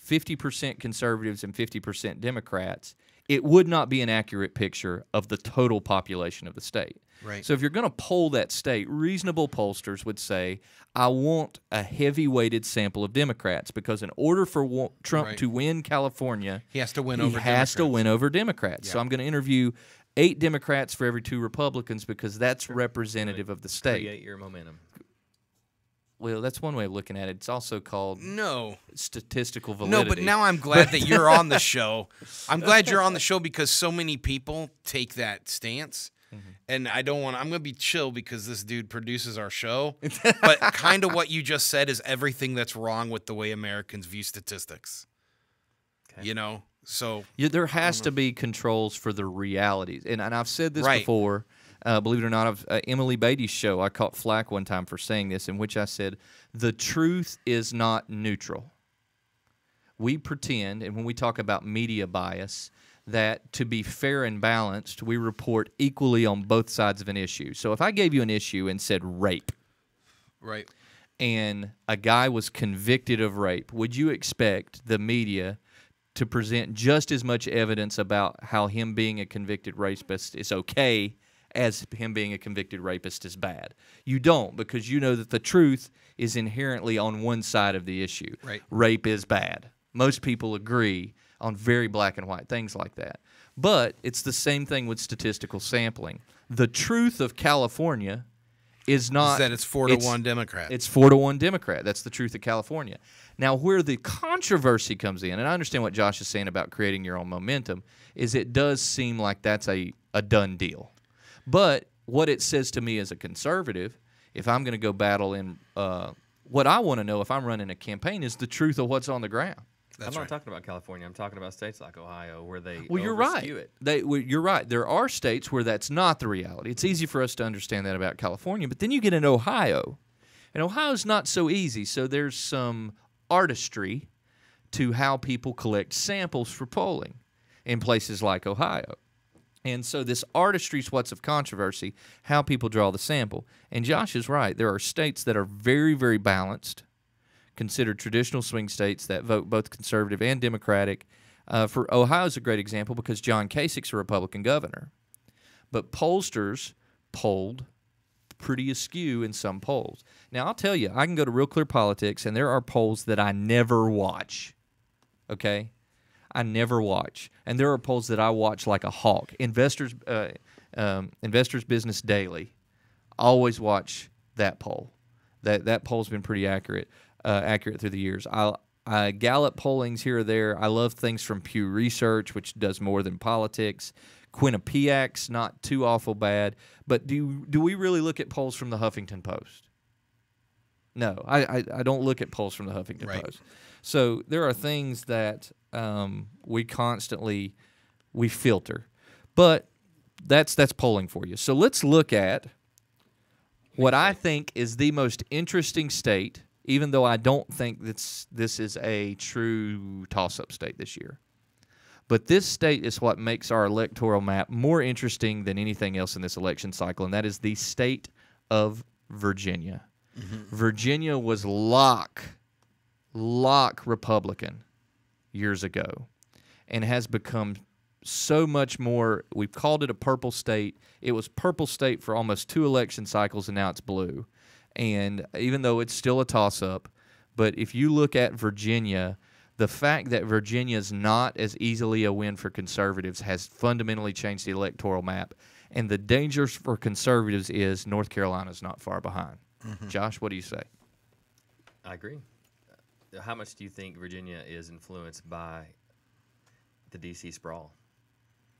50% conservatives and 50% Democrats, it would not be an accurate picture of the total population of the state. Right. So if you're going to poll that state, reasonable pollsters would say, I want a heavy-weighted sample of Democrats because in order for Trump to win California, he has to win over Democrats. So I'm going to interview 8 Democrats for every 2 Republicans because that's representative of the state. Create your momentum. Well, that's one way of looking at it. It's also called statistical validity. No, but now I'm glad that you're on the show. I'm glad you're on the show because so many people take that stance. And I'm going to be chill because this dude produces our show. But kind of what you just said is everything that's wrong with the way Americans view statistics. Okay. So there has to be controls for the realities. And I've said this before. Believe it or not, Emily Beatty's show, I caught flack one time for saying this, in which I said, the truth is not neutral. We pretend, and when we talk about media bias, that to be fair and balanced, we report equally on both sides of an issue. So if I gave you an issue and said rape, right, and a guy was convicted of rape, would you expect the media to present just as much evidence about how him being a convicted rapist is okay as him being a convicted rapist is bad? You don't, because you know that the truth is inherently on one side of the issue. Right. Rape is bad. Most people agree on very black and white things like that. But it's the same thing with statistical sampling. The truth of California is not that it's 4-1 Democrat. It's 4-1 Democrat. That's the truth of California. Now, where the controversy comes in, and I understand what Josh is saying about creating your own momentum, is it does seem like that's a done deal. But what it says to me as a conservative, if I'm going to go battle in what I want to know if I'm running a campaign is the truth of what's on the ground. I'm not talking about California. I'm talking about states like Ohio where they you're right. it. You're right. There are states where that's not the reality. It's easy for us to understand that about California, but then you get into Ohio, and Ohio's not so easy. So there's some artistry to how people collect samples for polling in places like Ohio. And so this artistry is what's of controversy, how people draw the sample. And Josh is right. There are states that are very, very balanced, considered traditional swing states that vote both conservative and Democratic. For Ohio's a great example because John Kasich's a Republican governor. But pollsters polled pretty askew in some polls. Now, I'll tell you, I can go to Real Clear Politics, and there are polls that I never watch, okay? I never watch. And there are polls that I watch like a hawk. Investors Business Daily, always watch that poll. That poll's been pretty accurate through the years. Gallup pollings here or there. I love things from Pew Research, which does more than politics. Quinnipiac's not too awful bad. But do we really look at polls from the Huffington Post? No, I don't look at polls from the Huffington Post. So there are things that we constantly filter. But that's polling for you. So let's look at what I think is the most interesting state, even though I don't think this is a true toss-up state this year. But this state is what makes our electoral map more interesting than anything else in this election cycle, and that is the state of Virginia. Mm-hmm. Virginia was lock Republican years ago and has become so much more. We've called it a purple state. It was purple state for almost 2 election cycles, and now it's blue. And even though it's still a toss-up, but if you look at Virginia, the fact that Virginia is not as easily a win for conservatives has fundamentally changed the electoral map. And the danger for conservatives is North Carolina's not far behind. Josh, what do you say? I agree. How much do you think Virginia is influenced by the D.C. sprawl?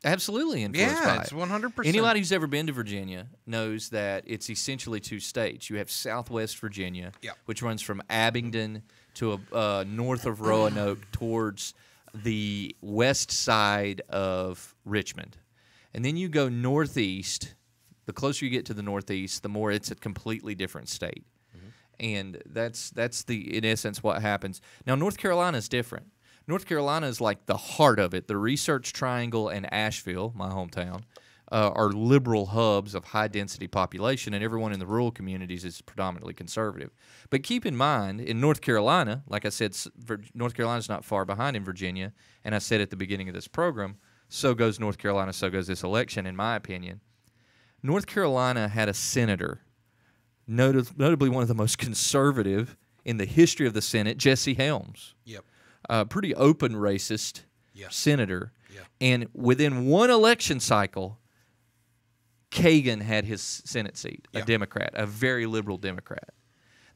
Absolutely influenced by it's it. 100%. Anybody who's ever been to Virginia knows that it's essentially 2 states. You have Southwest Virginia, which runs from Abingdon to north of Roanoke towards the west side of Richmond. And then you go northeast. The closer you get to the northeast, the more it's a completely different state. And that's in essence what happens. Now, North Carolina is different. North Carolina is like the heart of it. The Research Triangle and Asheville, my hometown, are liberal hubs of high-density population, and everyone in the rural communities is predominantly conservative. But keep in mind, in North Carolina, like I said, North Carolina's not far behind in Virginia, and I said at the beginning of this program, so goes North Carolina, so goes this election, in my opinion. North Carolina had a senator, notably one of the most conservative in the history of the Senate, Jesse Helms. Pretty open racist senator. And within one election cycle, Kagan had his Senate seat, a Democrat, a very liberal Democrat.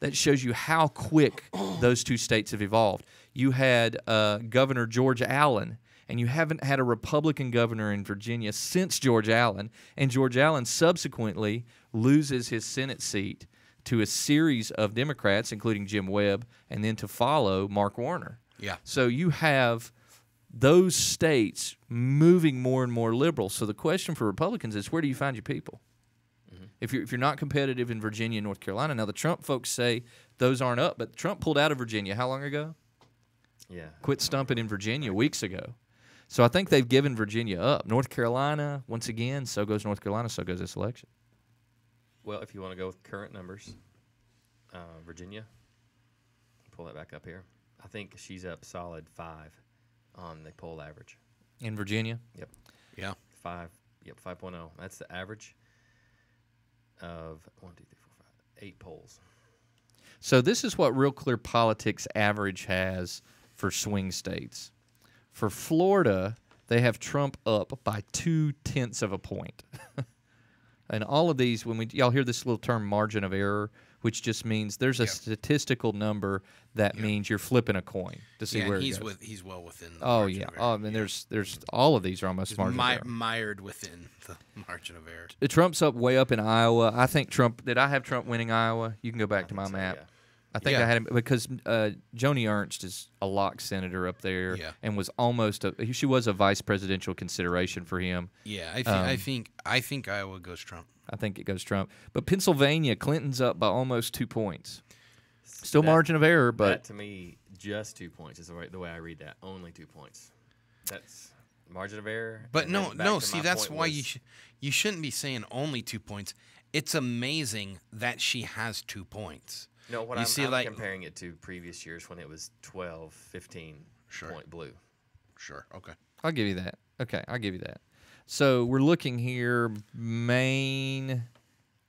That shows you how quick those 2 states have evolved. You had Governor George Allen, and you haven't had a Republican governor in Virginia since George Allen, and George Allen subsequently loses his Senate seat to a series of Democrats, including Jim Webb, and then to follow Mark Warner. So you have those states moving more and more liberal. So the question for Republicans is, where do you find your people? If you're not competitive in Virginia and North Carolina, now the Trump folks say those aren't up, but Trump pulled out of Virginia how long ago? Quit stumping in Virginia weeks ago. So I think they've given Virginia up. North Carolina, once again, so goes North Carolina, so goes this election. Well, if you want to go with current numbers, Virginia, pull that back up here. I think she's up solid 5 on the poll average. In Virginia? Yep. 5.0. That's the average of 8 polls. So this is what Real Clear Politics average has for swing states. For Florida, they have Trump up by 0.2 of a point. And all of these, when y'all hear this little term margin of error, which just means there's a statistical number that means you're flipping a coin to see where it goes. He's well within the Oh, margin yeah. of error. Oh, I mean, there's all of these are almost margin of error. Mired within the margin of error. Trump's up way up in Iowa. I think Trump – did I have Trump winning Iowa? You can go back to my map. Yeah. I think I had him because Joni Ernst is a lock senator up there and was almost she was a vice presidential consideration for him. I think Iowa goes Trump. I think it goes Trump. But Pennsylvania, Clinton's up by almost 2 points. Still margin of error, but that to me, just 2 points is the way I read that. Only 2 points. That's margin of error. But no. See, that's why you shouldn't be saying only 2 points. It's amazing that she has 2 points. No, I'm comparing it to previous years when it was 12, 15 point blue. Sure. Okay. I'll give you that. Okay, I'll give you that. So we're looking here, Maine,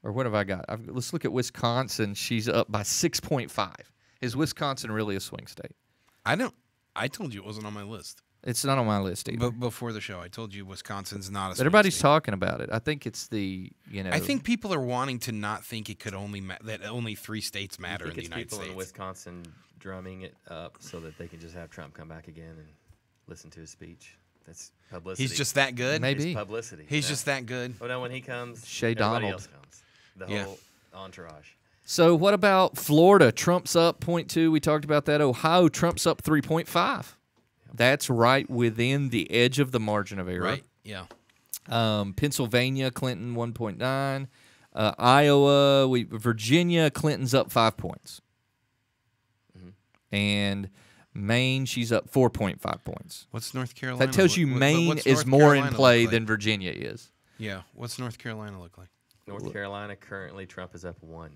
or what have I got? Let's look at Wisconsin. She's up by 6.5. Is Wisconsin really a swing state? I told you it wasn't on my list. It's not on my list either. But before the show, I told you Wisconsin's not a swing everybody's state. talking about it. I think it's I think people are wanting to not think it could that only 3 states matter in the United people States. In Wisconsin drumming it up so that they can just have Trump come back again and listen to his speech. That's publicity. He's just that good? Maybe. It's publicity. He's just that good? Oh, no, when he comes, Shea everybody Donald. else comes. The whole entourage. So what about Florida? Trump's up 0.2. We talked about that. Ohio, Trump's up 3.5. That's right within the edge of the margin of error. Right, yeah. Pennsylvania, Clinton 1.9. Iowa, Virginia, Clinton's up 5 points. And Maine, she's up 4.5 points. What's North Carolina? That tells you Maine what's is North more in Carolina play look like? than Virginia is. Yeah. What's North Carolina look like? North Carolina, currently, Trump is up 1.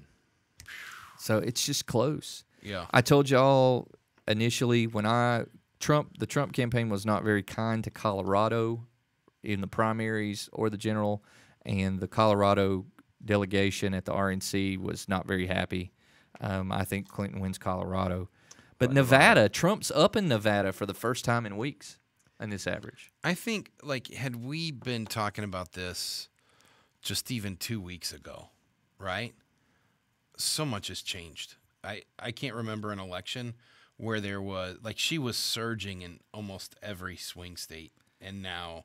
So it's just close. Yeah. I told y'all initially when The Trump campaign was not very kind to Colorado in the primaries or the general, and the Colorado delegation at the RNC was not very happy. I think Clinton wins Colorado. But Nevada, Trump's up in Nevada for the first time in weeks in this average. I think, like, had we been talking about this just even 2 weeks ago, right? So much has changed. I can't remember an election where there was, like, she was surging in almost every swing state, and now,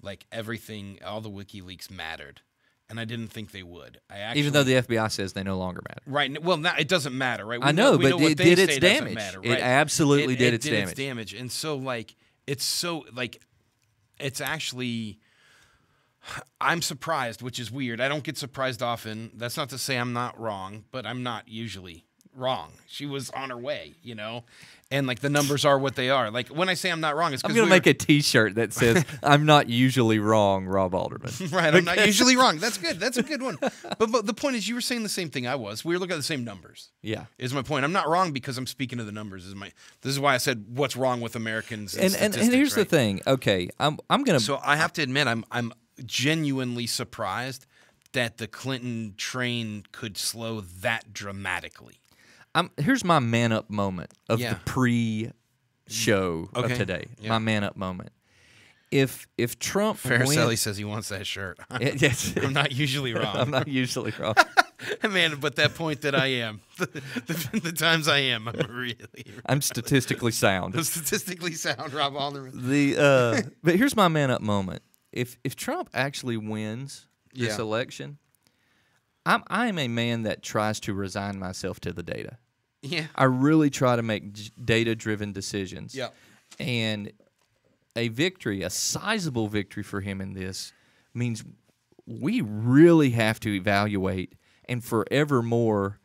like, everything, all the WikiLeaks mattered. And I didn't think they would. Even though the FBI says they no longer matter. Right. Well, now it doesn't matter, right? I know, but it did its damage. Matter, It right? absolutely did it its did damage. Its damage. And so, like, it's actually, I'm surprised, which is weird. I don't get surprised often. That's not to say I'm not wrong, but I'm not usually wrong. She was on her way, you know? And, like, the numbers are what they are. Like, when I say I'm not wrong, it's because I'm going to make a T-shirt that says, I'm not usually wrong, Rob Alderman. Right, I'm not usually wrong. That's good. That's a good one. But the point is, you were saying the same thing I was. We were looking at the same numbers. Yeah. Is my point. I'm not wrong because I'm speaking to the numbers. This is why I said what's wrong with Americans And here's the thing. Okay, I'm going to... So I have to admit, I'm genuinely surprised that the Clinton train could slow that dramatically. Here's my man up moment of the pre-show of today. Yeah. My man up moment. If Trump Faricelli says he wants that shirt. Yes. I'm not usually wrong. I'm not usually wrong. Man, but that point that I am, the times I am, I'm statistically sound. I'm statistically sound, Rob Alderman. But here's my man up moment. If Trump actually wins this election, I am a man that tries to resign myself to the data. Yeah. I really try to make data-driven decisions. Yeah. And a victory, a sizable victory for him in this, means we really have to evaluate and forevermore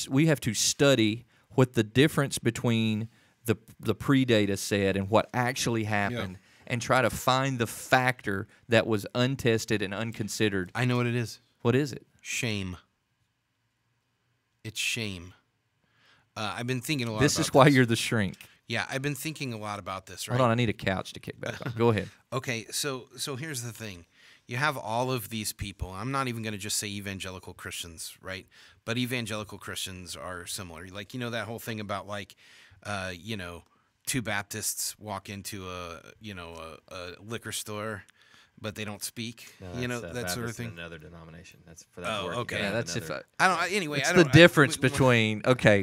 we have to study what the difference between the pre-data said and what actually happened and try to find the factor that was untested and unconsidered. I know what it is. What is it? Shame. It's shame. I've been thinking a lot about this. This is why you're the shrink. Yeah, I've been thinking a lot about this, right? Hold on, I need a couch to kick back on. Go ahead. Okay, so here's the thing. You have all of these people. I'm not even going to just say evangelical Christians, right? But evangelical Christians are similar. Like, you know, that whole thing about, like, you know, two Baptists walk into a liquor store, but they don't speak. No, you know, that Baptist sort of thing. Another denomination. That's for that. Oh, work. okay. Yeah, that's if I don't. Anyway, it's I don't. the difference between. Okay,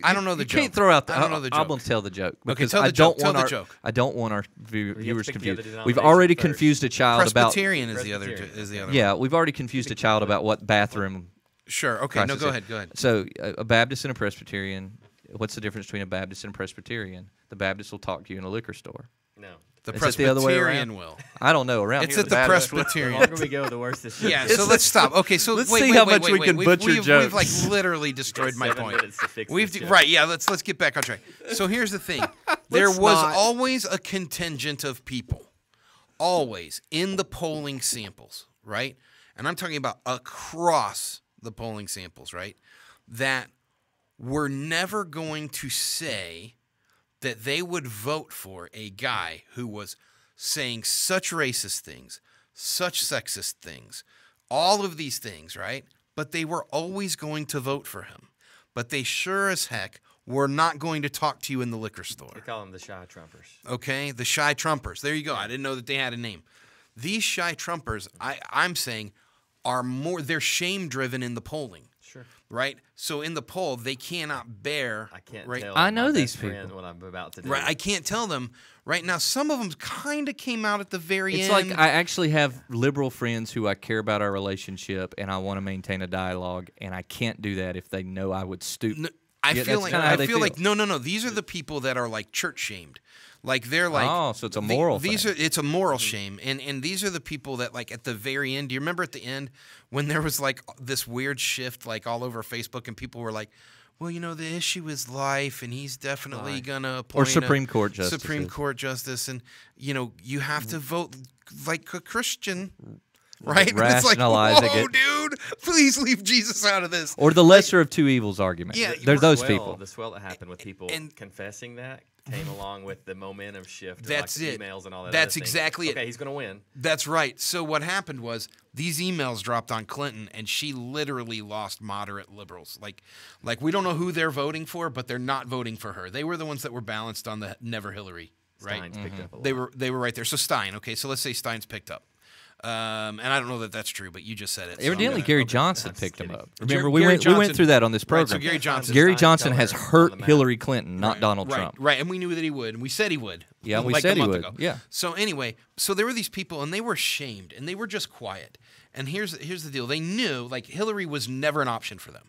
I don't know the you can't joke. throw out. I don't know the I'm joke. gonna tell the joke Okay, because tell the I joke. don't want Tell our. the joke. I don't want our you viewers have to pick the other confused. We've denomination already first. confused a child about. Presbyterian is the other. Yeah, we've already confused a child about what bathroom. Sure. Okay. No. crisis Go is. ahead. Go ahead. So a Baptist and a Presbyterian. What's the difference between a Baptist and a Presbyterian? The Baptist will talk to you in a liquor store. No. The Is it the other way Presbyterian around? will. I don't know. Around It's here, at the Baptist- The Presbyterian. longer we go, the worse this shit Yeah, is. so let's stop. Okay, so let's wait, see wait, how wait, much wait, we can wait. butcher We've jokes. like literally destroyed my 7 point. minutes to fix We've this joke. right, yeah. Let's get back on track. So here's the thing: there was not. always a contingent of people, always in the polling samples, right? And I'm talking about across the polling samples, right? That were never going to say that they would vote for a guy who was saying such racist things, such sexist things, all of these things, right? But they were always going to vote for him. But they sure as heck were not going to talk to you in the liquor store. We call them the shy Trumpers. Okay? The shy Trumpers. There you go. I didn't know that they had a name. These shy Trumpers, I'm saying, are more, they're shame-driven in the polling. Sure. Right? So in the poll, they cannot bear. I can't right? tell. I know my these best friend people. what I'm about to do. Right, I can't tell them. Right now, some of them kind of came out at the very It's end. like I actually have liberal friends who I care about our relationship and I want to maintain a dialogue, and I can't do that if they know I would stoop. I Yeah, feel that's like kinda how they feel. no. These are the people that are like church shamed. Like they're like Oh, so it's a moral These thing. are it's a moral shame, and these are the people that like at the very end. Do you remember at the end when there was like this weird shift like all over Facebook, and people were like, well, you know, the issue is life, and he's definitely gonna appoint Supreme a Court justices. Supreme Court justice, and you know you have to vote like a Christian. Right? And it's like, Rationalizing whoa, it. dude, please leave Jesus out of this. Or the lesser of two evils argument. Yeah, They're those Swell, people. The swell that happened with people And- confessing that came along with the momentum shift. That's like it. Emails and all that. That's other things. exactly it. Okay, he's going to win. That's right. So what happened was these emails dropped on Clinton, and she literally lost moderate liberals. Like we don't know who they're voting for, but they're not voting for her. They were the ones that were balanced on the Never Hillary. Right? Stein's picked up a lot. They were right there. So Stein. Okay, so let's say Stein's picked up. And I don't know that that's true, but you just said it. so I'm Evidently, gonna- Gary okay. Johnson Just picked him kidding. up. Remember, we Gary went Johnson- through that on this Right, so program. Gary Johnson- Gary Stein Johnson has color on hurt the map. Hillary Clinton, not Donald right, Trump. Right, and we knew that he would, and we said he would. Yeah, we like said a he month would, ago. yeah. So anyway, so there were these people, and they were shamed, and they were just quiet. And here's the deal: they knew like Hillary was never an option for them,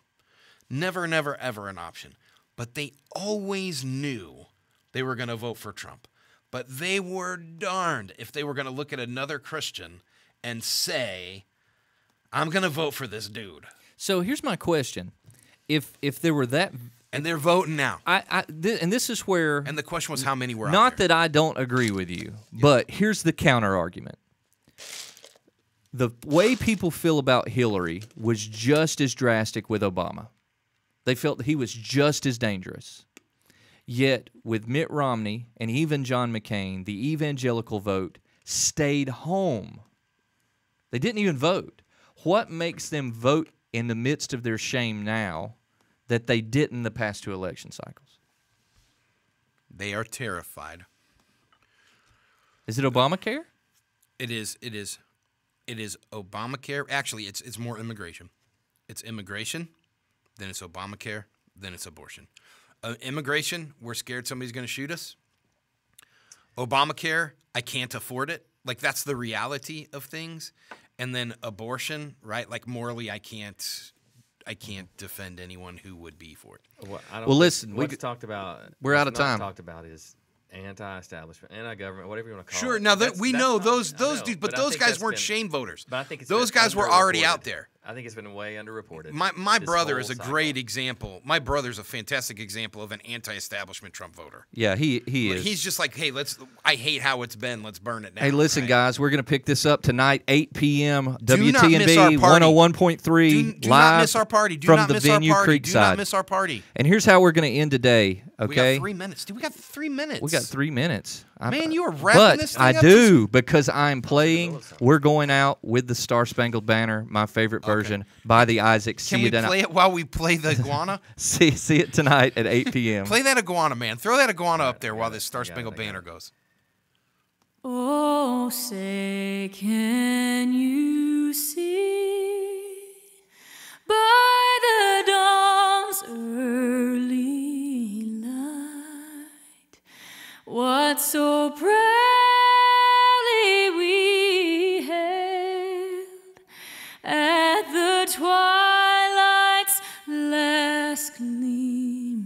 never, never, ever an option. But they always knew they were going to vote for Trump. But they were darned if they were going to look at another Christian and say, "I'm going to vote for this dude." So here's my question: If there were that, And they're voting now. and this is where, And the question was, how many were out not there? that I don't agree with you, but here's the counter argument. The way people feel about Hillary was just as drastic with Obama. They felt that he was just as dangerous. Yet with Mitt Romney and even John McCain, the evangelical vote stayed home. They didn't even vote. What makes them vote in the midst of their shame now that they didn't the past two election cycles? They are terrified. Is it Obamacare? It is Obamacare. Actually, it's more immigration. It's immigration, then it's Obamacare, then it's abortion. Immigration, we're scared somebody's going to shoot us. Obamacare, I can't afford it. Like, that's the reality of things. And then abortion, right? Like, morally, I can't defend anyone who would be for it. Well, I don't Well, think listen, what's talked about. we're out of what's not time. Talked about is anti-establishment, anti-government, whatever you want to call Sure. it. Now That's- we that's know not- those I dudes, know, but I those think guys that's weren't been- shame voters. But I think it's those been guys were already underreported. out there. I think it's been way underreported. My this brother whole is a cycle. great example. My brother's a fantastic example of an anti-establishment Trump voter. Yeah, he Like, is. he's just like, hey, I hate how it's been. Let's burn it now. Hey, listen, right? guys, we're going to pick this up tonight, 8 p.m. Do not miss WTNB our party. 101.3 Do live not miss our party. Do from not the miss venue our party. Creekside. Do not miss our party. And here's how we're going to end today. Okay, We got 3 minutes. Dude, we got 3 minutes. We got 3 minutes. Man, you are wrapping but this thing I up do because I'm playing. We're going out with the Star Spangled Banner, my favorite version by the Isaacs. Can we play it while we play the iguana? See it tonight at 8 p.m. Play that iguana, man. Throw that iguana up there while this Star Spangled Banner goes. Oh, say, can you see by the dawn's early light what so proudly we hailed at the twilight's last gleaming,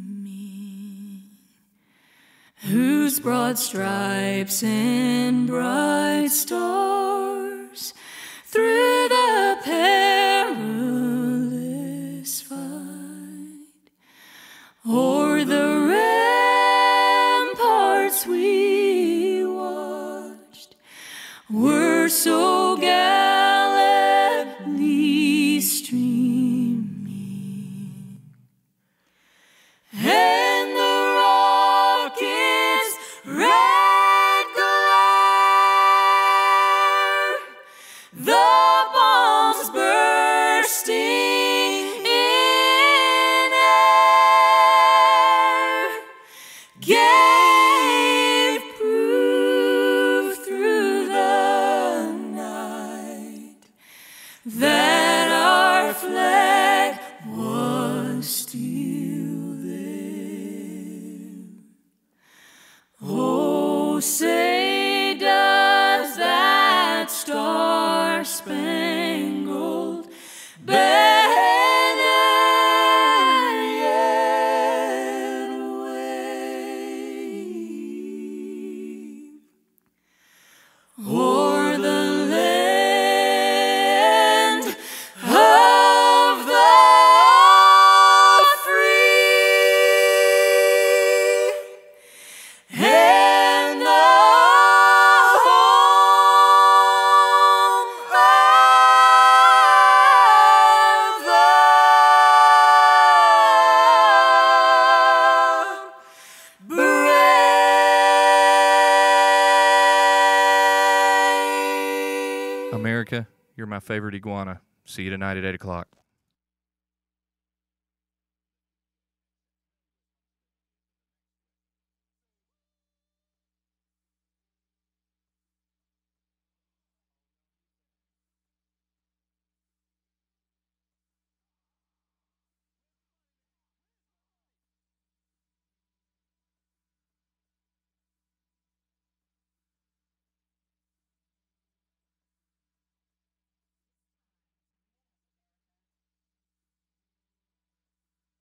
whose broad stripes and bright stars through the perilous fight o'er the ramparts we watched were so gallantly streaming, and the rocket's red glare, the bombs bursting in air, gave proof through the night that our flag was still there. Oh, say does that star-spangled banner yet wave o'er the land of the free and the home of America, you're my favorite iguana. See you tonight at 8 o'clock.